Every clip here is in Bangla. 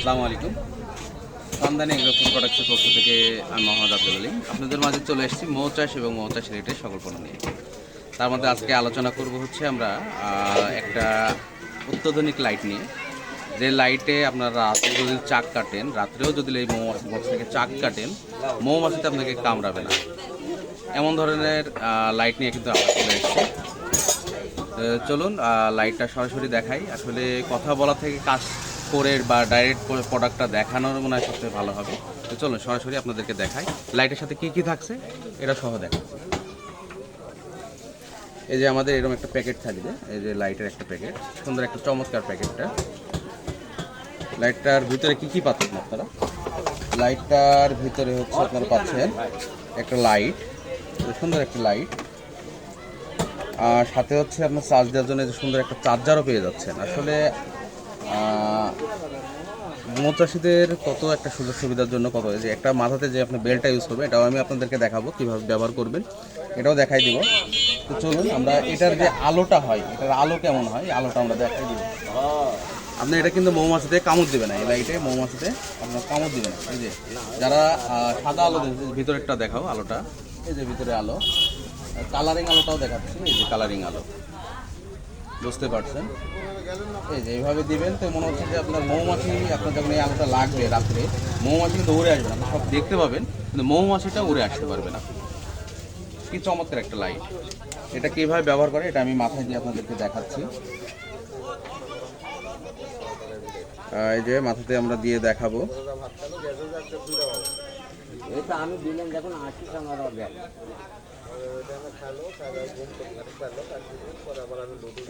আসসালামু আলাইকুম। খানদানি এগ্রো ফুড প্রোডাক্টসের পক্ষ থেকে আমি মোহাম্মদ আব্দুল আলী আপনাদের মাঝে চলে এসেছি মৌ চাষ এবং মৌ চাষ রিলেটেড সকল পণ্য নিয়ে। তার মধ্যে আজকে আলোচনা করব হচ্ছে আমরা একটা অত্যাধুনিক লাইট নিয়ে, যে লাইটে আপনারা রাতে যদি চাক কাটেন, রাত্রেও যদি এই মৌমাছি বক্স থেকে চাক কাটেন, মৌমাছিতে আপনাকে কামড়াবে না, এমন ধরনের লাইট নিয়ে কিন্তু আমরা চলে এসেছি। চলুন লাইটটা সরাসরি দেখাই। আসলে কথা বলা থেকে কাজ করে বা ডাইরেক্ট প্রোডাক্টটা দেখানোর মনে হয় সবচেয়ে ভালো হবে। তো চলুন সরাসরি আপনাদেরকে দেখাই লাইটের সাথে কি কি থাকছে এটা সহ দেখাচ্ছি। এই যে আমাদের এরকম একটা প্যাকেট থাকবে, এই যে লাইটের একটা প্যাকেট, সুন্দর একটা চমৎকার প্যাকেটটা। লাইটটার ভিতরে কি কি পাচ্ছেন আপনারা? লাইটটার ভিতরে হচ্ছে আপনারা পাচ্ছেন একটা লাইট, সুন্দর একটা লাইট, আর সাথে হচ্ছে আপনার চার্জ দেওয়ার জন্য যে সুন্দর একটা চার্জারও পেয়ে যাচ্ছেন। আসলে মৌ চাষিদের কত একটা সুযোগ সুবিধার জন্য কত, যে একটা মাথাতে যে আপনি বেলটা ইউজ করবেন, এটাও আমি আপনাদেরকে দেখাবো কীভাবে ব্যবহার করবেন, এটাও দেখাই দিব। তো চলুন আমরা এটার যে আলোটা হয়, এটার আলো কেমন হয় আলোটা আমরা দেখাই দিব। আপনি এটা কিন্তু মৌমাছিতে কামড় দেবে না, এই লাইটে মৌমাছিতে আপনার কামড় দেবে না। এই যে যারা সাদা আলো ভিতরেরটা দেখাও আলোটা, এই যে ভিতরে আলো, কালারিং আলোটাও দেখাচ্ছি, এই যে কালারিং আলো, বুঝতে পারছেন? এই যে এইভাবে দিবেন তো মনে হচ্ছে যে আপনার মৌমাছি, আপনার যখন এই আলোটা লাগবে রাত্রে, মৌমাছি কিন্তু উড়ে আসবে না, আপনি সব দেখতে পাবেন কিন্তু মৌমাছিটা উড়ে আসতে পারবে না। কি চমৎকার একটা লাইট! এটা কীভাবে ব্যবহার করে এটা আমি মাথায় দিয়ে আপনাদেরকে দেখাচ্ছি। এই যে মাথাতে আমরা দিয়ে দেখাবো।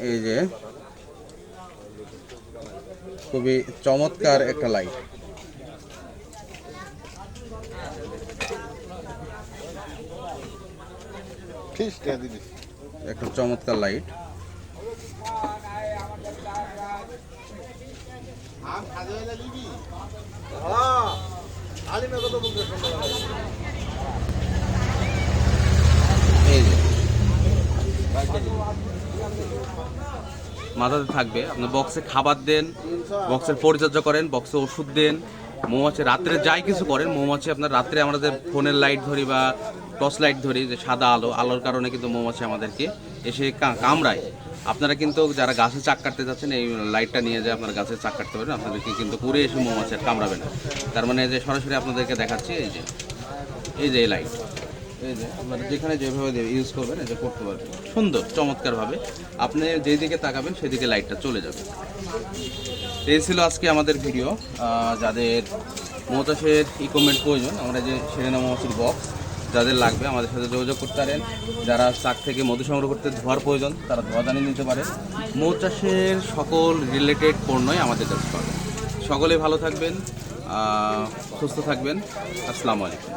এই যে খুবই চমৎকার একটা লাইট। একটা চমৎকার লাইট। এই যে মাথাতে থাকবে, আপনি বক্সে খাবার দেন, বক্সের পরিচর্যা করেন, বক্সে ওষুধ দেন, মৌমাছি রাত্রে যাই কিছু করেন, মৌমাছি আপনার রাত্রে আমরা যে ফোনের লাইট ধরি বা টর্চ লাইট ধরি, যে সাদা আলো, আলোর কারণে কিন্তু মৌমাছি আমাদেরকে এসে কামড়ায়। আপনারা কিন্তু যারা গাছে চাক কাটতে যাচ্ছেন, এই লাইটটা নিয়ে যে আপনারা গাছে চাক কাটতে পারবেন, আপনাদেরকে কিন্তু ঘুরে এসে মৌমাছি আর কামড়াবে না। তার মানে যে সরাসরি আপনাদেরকে দেখাচ্ছি, এই যে এই লাইট, এই যে আপনারা যেখানে যেভাবে ইউজ করবেন এটা করতে পারবেন সুন্দর চমৎকারভাবে। আপনি যেদিকে তাকাবেন সেদিকে লাইটটা চলে যাবে। এই ছিল আজকে আমাদের ভিডিও। যাদের মৌ চাষের ইকুইপমেন্ট প্রয়োজন, আমরা যে সেরেনা মৌমাছির বক্স যাদের লাগবে আমাদের সাথে যোগাযোগ করতে পারেন। যারা চাক থেকে মধু সংগ্রহ করতে ধোয়ার প্রয়োজন, তারা ধোয়া জানিয়ে নিতে পারে। মৌ চাষের সকল রিলেটেড পণ্যই আমাদের কাছে পাবেন। সকলে ভালো থাকবেন, সুস্থ থাকবেন। আসসালামু আলাইকুম।